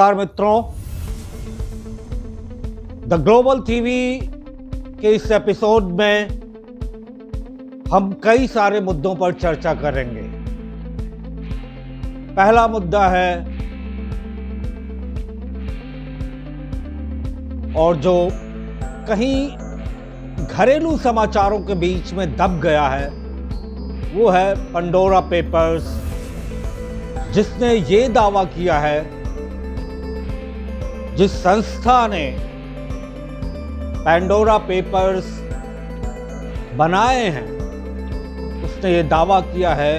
नमस्कार मित्रों, the global TV के इस एपिसोड में हम कई सारे मुद्दों पर चर्चा करेंगे। पहला मुद्दा है और जो कहीं घरेलू समाचारों के बीच में दब गया है वो है पंडोरा पेपर्स, जिसने ये दावा किया है, जिस संस्था ने पैंडोरा पेपर्स बनाए हैं उसने ये दावा किया है,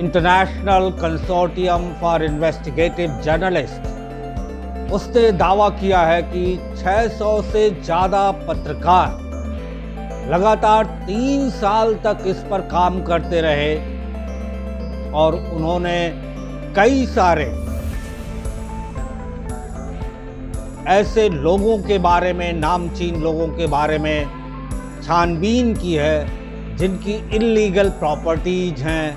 international consortium for investigative journalist, उसने दावा किया है कि 600 से ज़्यादा पत्रकार लगातार 3 साल तक इस पर काम करते रहे और उन्होंने कई सारे ऐसे लोगों के बारे में, नामचीन लोगों के बारे में छानबीन की है जिनकी इल्लीगल प्रॉपर्टीज हैं,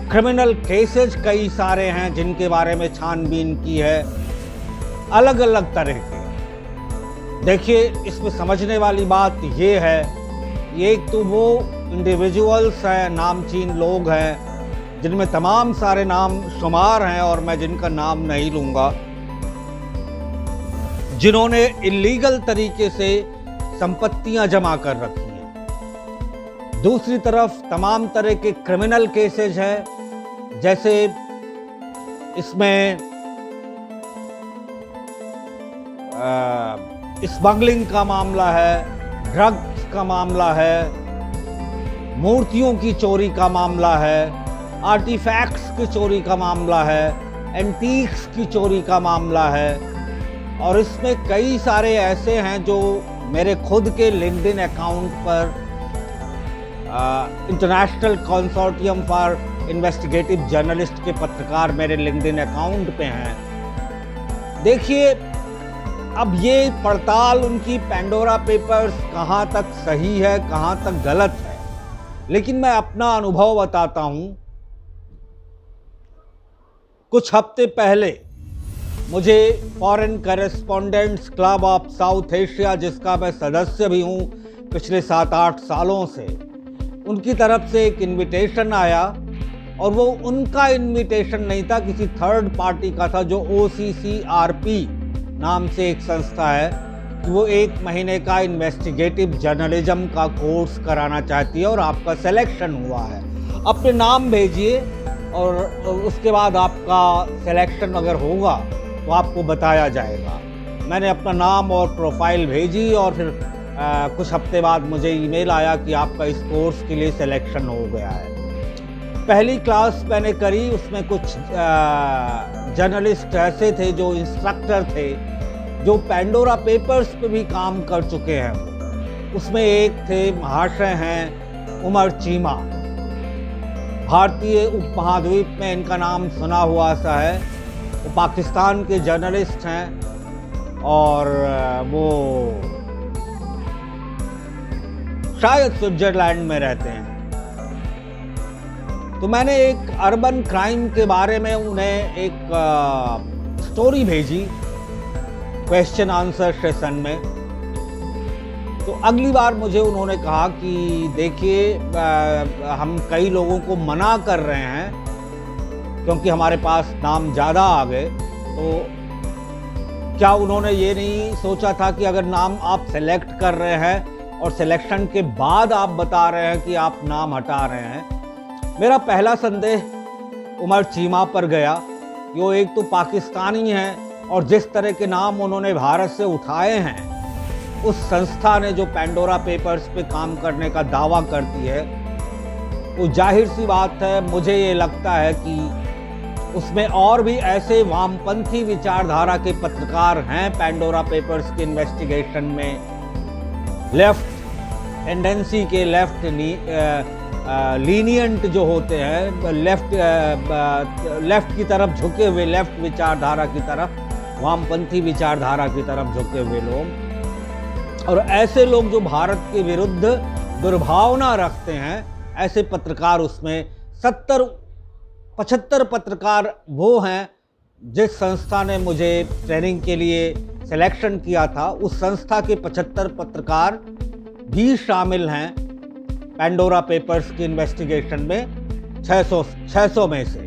क्रिमिनल केसेस कई सारे हैं जिनके बारे में छानबीन की है, अलग अलग तरह के। देखिए, इसमें समझने वाली बात ये है, एक तो वो इंडिविजुअल्स हैं, नामचीन लोग हैं जिनमें तमाम सारे नाम शुमार हैं और मैं जिनका नाम नहीं लूँगा, जिन्होंने इल्लीगल तरीके से संपत्तियां जमा कर रखी हैं। दूसरी तरफ तमाम तरह के क्रिमिनल केसेज हैं, जैसे इसमें स्मगलिंग का मामला है, ड्रग्स का मामला है, मूर्तियों की चोरी का मामला है, आर्टिफैक्ट्स की चोरी का मामला है, एंटीक्स की चोरी का मामला है। और इसमें कई सारे ऐसे हैं जो मेरे खुद के लिंक्डइन अकाउंट पर international consortium for investigative journalist के पत्रकार मेरे लिंक्डइन अकाउंट पे हैं। देखिए, अब ये पड़ताल उनकी पैंडोरा पेपर्स कहाँ तक सही है, कहाँ तक गलत है, लेकिन मैं अपना अनुभव बताता हूँ। कुछ हफ्ते पहले मुझे foreign correspondents club of South Asia, जिसका मैं सदस्य भी हूँ पिछले 7-8 सालों से, उनकी तरफ से एक इनविटेशन आया और वो उनका इनविटेशन नहीं था, किसी थर्ड पार्टी का था, जो OCCRP नाम से एक संस्था है कि वो 1 महीने का इन्वेस्टिगेटिव जर्नलिज्म का कोर्स कराना चाहती है और आपका सिलेक्शन हुआ है, अपने नाम भेजिए और उसके बाद आपका सिलेक्शन अगर होगा तो आपको बताया जाएगा। मैंने अपना नाम और प्रोफाइल भेजी और फिर कुछ हफ्ते बाद मुझे ईमेल आया कि आपका इस कोर्स के लिए सिलेक्शन हो गया है। पहली क्लास मैंने करी, उसमें कुछ जर्नलिस्ट ऐसे थे जो इंस्ट्रक्टर थे, जो पैंडोरा पेपर्स पे भी काम कर चुके हैं। उसमें एक थे, महाशय हैं उमर चीमा, भारतीय उपमहाद्वीप में इनका नाम सुना हुआ सा है। वो पाकिस्तान के जर्नलिस्ट हैं और वो शायद स्विट्जरलैंड में रहते हैं। तो मैंने एक अर्बन क्राइम के बारे में उन्हें एक स्टोरी भेजी क्वेश्चन आंसर सेशन में। तो अगली बार मुझे उन्होंने कहा कि देखिए, हम कई लोगों को मना कर रहे हैं क्योंकि हमारे पास नाम ज़्यादा आ गए। तो क्या उन्होंने ये नहीं सोचा था कि अगर नाम आप सेलेक्ट कर रहे हैं और सिलेक्शन के बाद आप बता रहे हैं कि आप नाम हटा रहे हैं? मेरा पहला संदेह उमर चीमा पर गया। वो एक तो पाकिस्तानी हैं और जिस तरह के नाम उन्होंने भारत से उठाए हैं, उस संस्था ने जो पैंडोरा पेपर्स पे काम करने का दावा करती है, वो जाहिर सी बात है, मुझे ये लगता है कि उसमें और भी ऐसे वामपंथी विचारधारा के पत्रकार हैं पैंडोरा पेपर्स के इन्वेस्टिगेशन में, लेफ्ट टेंडेंसी के, लेफ्ट लीनियंट जो होते हैं, लेफ्ट की तरफ झुके हुए, लेफ्ट विचारधारा की तरफ, वामपंथी विचारधारा की तरफ झुके हुए लोग, और ऐसे लोग जो भारत के विरुद्ध दुर्भावना रखते हैं, ऐसे पत्रकार उसमें 70-75 पत्रकार वो हैं जिस संस्था ने मुझे ट्रेनिंग के लिए सिलेक्शन किया था, उस संस्था के 75 पत्रकार भी शामिल हैं पेंडोरा पेपर्स की इन्वेस्टिगेशन में 600 में से।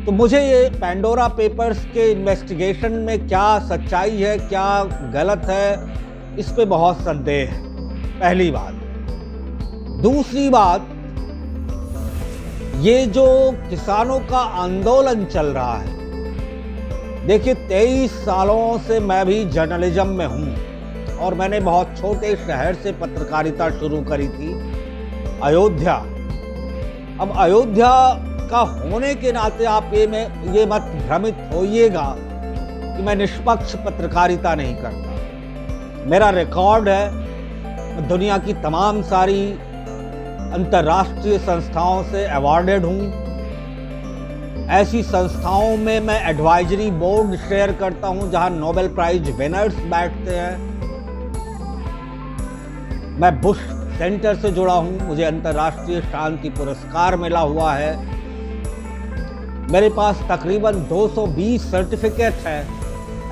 तो मुझे ये पेंडोरा पेपर्स के इन्वेस्टिगेशन में क्या सच्चाई है, क्या गलत है, इस पे बहुत संदेह है, पहली बात। दूसरी बात, ये जो किसानों का आंदोलन चल रहा है, देखिए 23 सालों से मैं भी जर्नलिज्म में हूँ और मैंने बहुत छोटे शहर से पत्रकारिता शुरू करी थी, अयोध्या। अब अयोध्या का होने के नाते आप ये मत भ्रमित होइएगा कि मैं निष्पक्ष पत्रकारिता नहीं करता। मेरा रिकॉर्ड है, दुनिया की तमाम सारी अंतर्राष्ट्रीय संस्थाओं से अवॉर्डेड हूँ। ऐसी संस्थाओं में मैं एडवाइजरी बोर्ड शेयर करता हूं जहां नोबेल प्राइज विनर्स बैठते हैं। मैं बुश सेंटर से जुड़ा हूं, मुझे अंतर्राष्ट्रीय शांति पुरस्कार मिला हुआ है। मेरे पास तकरीबन 220 सर्टिफिकेट हैं,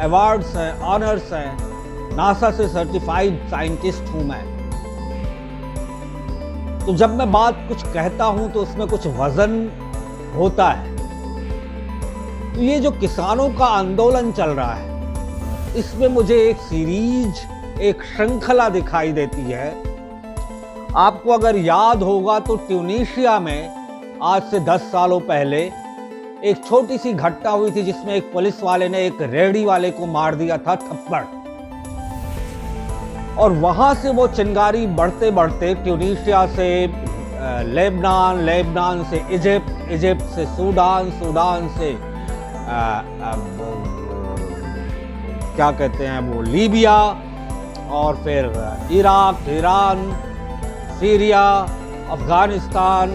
अवार्ड्स हैं, ऑनर्स हैं। नासा से सर्टिफाइड साइंटिस्ट हूं मैं। तो जब मैं बात कुछ कहता हूं तो उसमें कुछ वजन होता है। तो ये जो किसानों का आंदोलन चल रहा है, इसमें मुझे एक सीरीज, एक श्रृंखला दिखाई देती है। आपको अगर याद होगा तो ट्यूनीशिया में आज से 10 सालों पहले एक छोटी सी घटना हुई थी जिसमें एक पुलिस वाले ने एक रेहड़ी वाले को मार दिया था थप्पड़, और वहां से वो चिंगारी बढ़ते बढ़ते ट्यूनीशिया से लेबनान, लेबनान से इजिप्ट, इजिप्ट से सूडान, सूडान से क्या कहते हैं वो लीबिया, और फिर इराक, ईरान, सीरिया, अफगानिस्तान,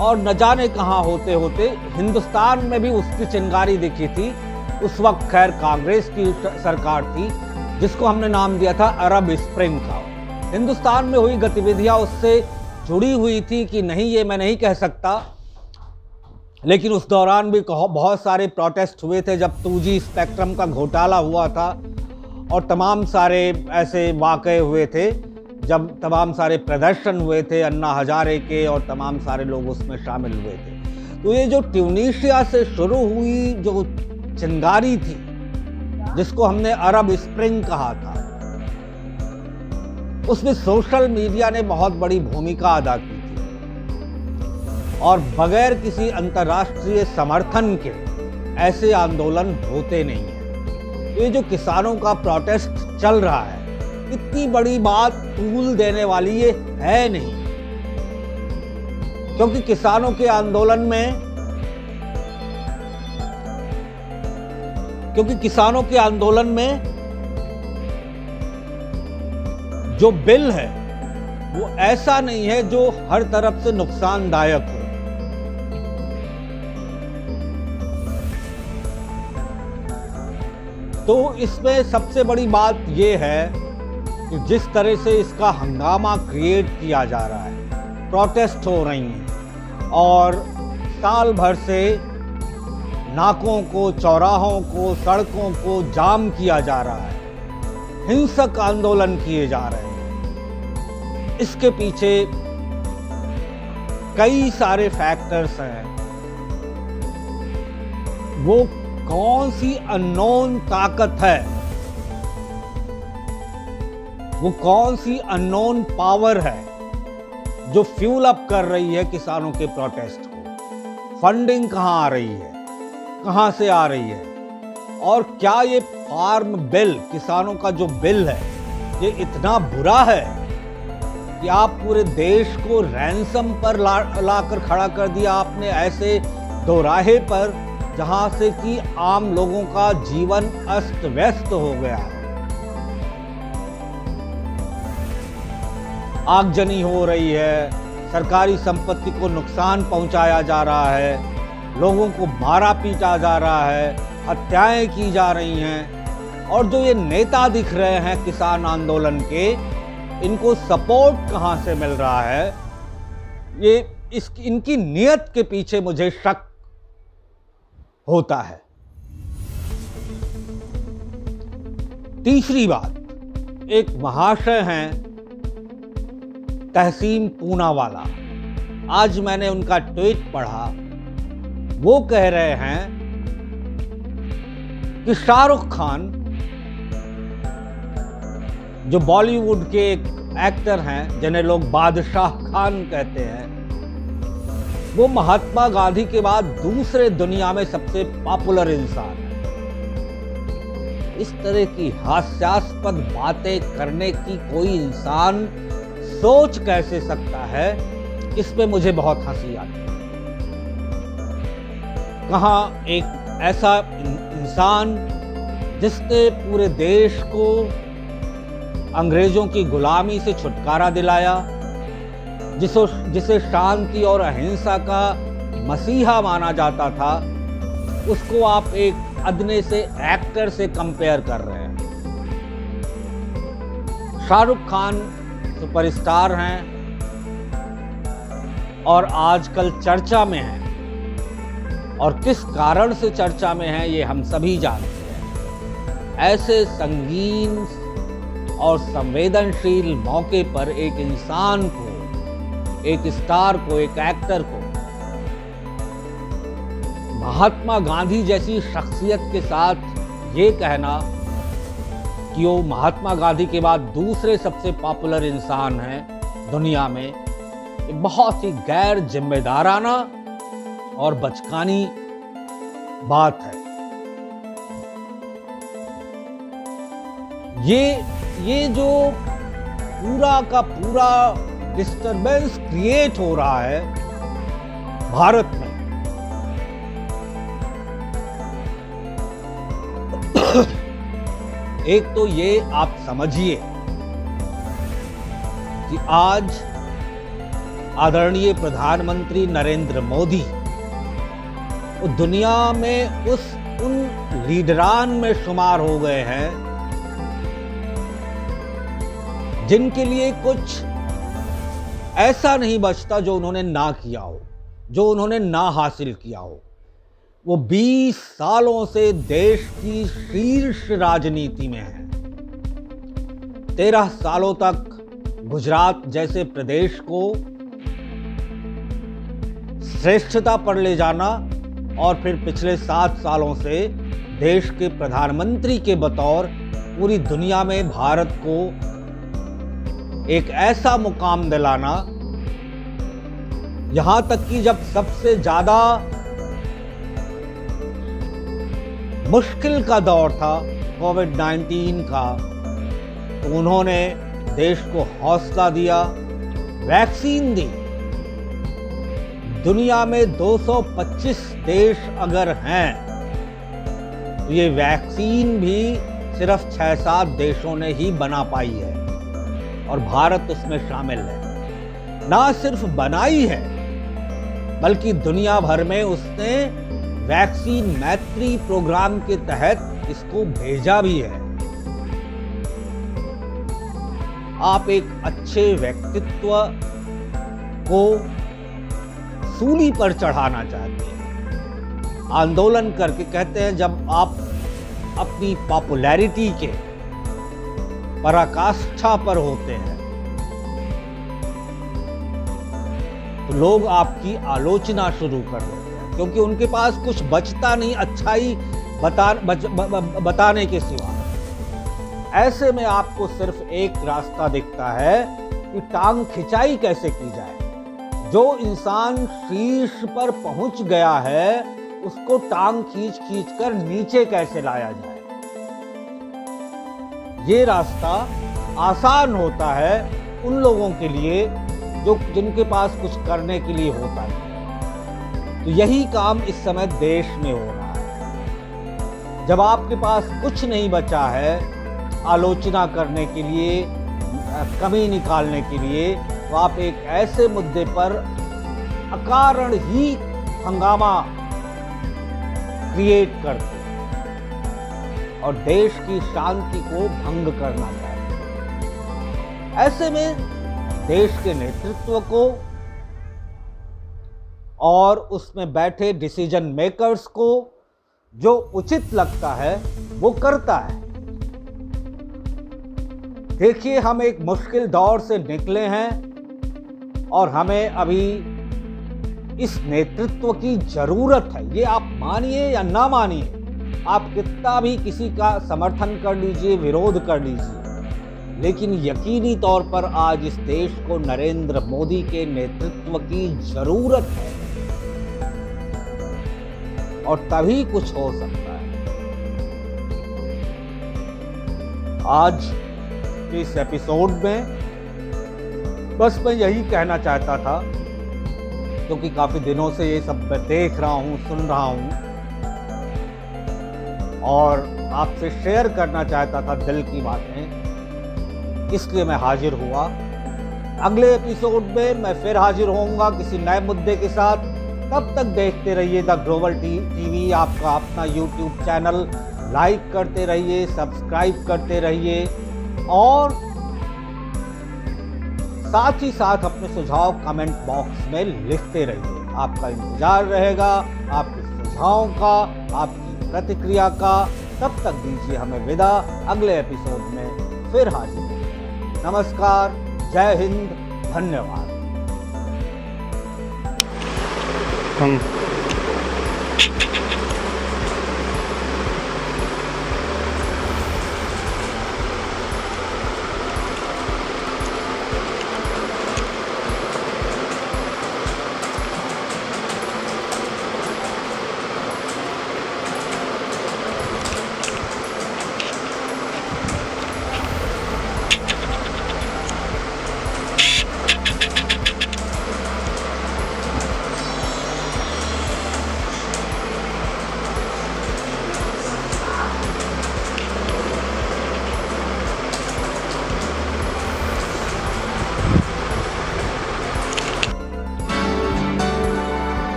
और न जाने कहाँ होते होते हिंदुस्तान में भी उसकी चिंगारी दिखी थी। उस वक्त खैर कांग्रेस की सरकार थी, जिसको हमने नाम दिया था अरब स्प्रिंग का। हिंदुस्तान में हुई गतिविधियां उससे जुड़ी हुई थी कि नहीं, ये मैं नहीं कह सकता, लेकिन उस दौरान भी बहुत सारे प्रोटेस्ट हुए थे जब 2G स्पेक्ट्रम का घोटाला हुआ था, और तमाम सारे ऐसे वाक़े हुए थे जब तमाम सारे प्रदर्शन हुए थे अन्ना हजारे के, और तमाम सारे लोग उसमें शामिल हुए थे। तो ये जो ट्यूनीशिया से शुरू हुई जो चिंगारी थी, जिसको हमने अरब स्प्रिंग कहा था, उसमें सोशल मीडिया ने बहुत बड़ी भूमिका अदा की थी, और बगैर किसी अंतर्राष्ट्रीय समर्थन के ऐसे आंदोलन होते नहीं हैं। ये जो किसानों का प्रोटेस्ट चल रहा है, इतनी बड़ी बात तूल देने वाली ये है नहीं, क्योंकि किसानों के आंदोलन में जो बिल है वो ऐसा नहीं है जो हर तरफ से नुकसानदायक हो। तो इसमें सबसे बड़ी बात यह है कि जिस तरह से इसका हंगामा क्रिएट किया जा रहा है, प्रोटेस्ट हो रही हैं, और साल भर से नाकों को, चौराहों को, सड़कों को जाम किया जा रहा है, हिंसक आंदोलन किए जा रहे हैं। इसके पीछे कई सारे फैक्टर्स हैं। वो कौन सी अननोन ताकत है, वो कौन सी अननोन पावर है जो फ्यूल अप कर रही है किसानों के प्रोटेस्ट को? फंडिंग कहां आ रही है, कहां से आ रही है? और क्या ये फार्म बिल, किसानों का जो बिल है, ये इतना बुरा है कि आप पूरे देश को रैंसम पर लाकर खड़ा कर दिया आपने, ऐसे दोराहे पर जहां से कि आम लोगों का जीवन अस्त व्यस्त हो गया है। आगजनी हो रही है, सरकारी संपत्ति को नुकसान पहुंचाया जा रहा है, लोगों को मारा पीटा जा रहा है, हत्याएं की जा रही हैं, और जो ये नेता दिख रहे हैं किसान आंदोलन के, इनको सपोर्ट कहां से मिल रहा है? इनकी नीयत के पीछे मुझे शक होता है। तीसरी बात, एक महाशय हैं तहसीन पूनावाला, आज मैंने उनका ट्वीट पढ़ा। वो कह रहे हैं कि शाहरुख खान जो बॉलीवुड के एक एक्टर हैं जिन्हें लोग बादशाह खान कहते हैं, वो महात्मा गांधी के बाद दूसरे दुनिया में सबसे पॉपुलर इंसान है। इस तरह की हास्यास्पद बातें करने की कोई इंसान सोच कैसे सकता है, इस पे मुझे बहुत हंसी आती है। कहाँ एक ऐसा इंसान जिसने पूरे देश को अंग्रेजों की गुलामी से छुटकारा दिलाया, जिसे शांति और अहिंसा का मसीहा माना जाता था, उसको आप एक अदने से एक्टर से कंपेयर कर रहे हैं। शाहरुख खान सुपरस्टार हैं और आजकल चर्चा में हैं, और किस कारण से चर्चा में हैं ये हम सभी जानते हैं। ऐसे संगीन और संवेदनशील मौके पर एक इंसान को, एक स्टार को, एक एक्टर को महात्मा गांधी जैसी शख्सियत के साथ ये कहना कि वो महात्मा गांधी के बाद दूसरे सबसे पॉपुलर इंसान हैं दुनिया में, एक बहुत ही गैर जिम्मेदाराना और बचकानी बात है। ये जो पूरा का पूरा डिस्टरबेंस क्रिएट हो रहा है भारत में, एक तो ये आप समझिए कि आज आदरणीय प्रधानमंत्री नरेंद्र मोदी दुनिया में उन लीडरान में शुमार हो गए हैं जिनके लिए कुछ ऐसा नहीं बचता जो उन्होंने ना किया हो, जो उन्होंने ना हासिल किया हो। वो 20 सालों से देश की शीर्ष राजनीति में है। 13 सालों तक गुजरात जैसे प्रदेश को श्रेष्ठता पर ले जाना, और फिर पिछले 7 सालों से देश के प्रधानमंत्री के बतौर पूरी दुनिया में भारत को एक ऐसा मुकाम दिलाना, यहां तक कि जब सबसे ज्यादा मुश्किल का दौर था कोविड-19 का, तो उन्होंने देश को हौसला दिया, वैक्सीन दी। दुनिया में 225 देश अगर हैं तो ये वैक्सीन भी सिर्फ 6-7 देशों ने ही बना पाई है, और भारत उसमें शामिल है। ना सिर्फ बनाई है बल्कि दुनिया भर में उसने वैक्सीन मैत्री प्रोग्राम के तहत इसको भेजा भी है। आप एक अच्छे व्यक्तित्व को सूली पर चढ़ाना चाहते हैं, आंदोलन करके कहते हैं जब आप अपनी पॉपुलैरिटी के पराकाष्ठा पर होते हैं तो लोग आपकी आलोचना शुरू कर देते हैं, क्योंकि उनके पास कुछ बचता नहीं अच्छाई बताने के सिवा। ऐसे में आपको सिर्फ एक रास्ता दिखता है कि टांग खिंचाई कैसे की जाए। जो इंसान शीर्ष पर पहुंच गया है उसको टांग खींच कर नीचे कैसे लाया जाए। ये रास्ता आसान होता है उन लोगों के लिए जिनके पास कुछ करने के लिए होता है। तो यही काम इस समय देश में हो रहा है। जब आपके पास कुछ नहीं बचा है आलोचना करने के लिए, कमी निकालने के लिए, तो आप एक ऐसे मुद्दे पर अकारण ही हंगामा क्रिएट करते हैं और देश की शांति को भंग करना चाहते हैं। ऐसे में देश के नेतृत्व को और उसमें बैठे डिसीजन मेकर्स को जो उचित लगता है वो करता है। देखिए, हम एक मुश्किल दौर से निकले हैं और हमें अभी इस नेतृत्व की जरूरत है। ये आप मानिए या ना मानिए, आप कितना भी किसी का समर्थन कर लीजिए, विरोध कर लीजिए, लेकिन यकीनी तौर पर आज इस देश को नरेंद्र मोदी के नेतृत्व की जरूरत है और तभी कुछ हो सकता है। आज के इस एपिसोड में बस मैं यही कहना चाहता था, क्योंकि काफी दिनों से ये सब मैं देख रहा हूं, सुन रहा हूं और आपसे शेयर करना चाहता था दिल की बातें, इसलिए मैं हाजिर हुआ। अगले एपिसोड में मैं फिर हाजिर होऊंगा किसी नए मुद्दे के साथ। तब तक देखते रहिए द ग्लोबल टीवी, आपका अपना यूट्यूब चैनल। लाइक करते रहिए, सब्सक्राइब करते रहिए और साथ ही साथ अपने सुझाव कमेंट बॉक्स में लिखते रहिए। आपका इंतजार रहेगा, आपके सुझावों का, आपकी प्रतिक्रिया का। तब तक दीजिए हमें विदा, अगले एपिसोड में फिर हाजिर। नमस्कार, जय हिंद, धन्यवाद।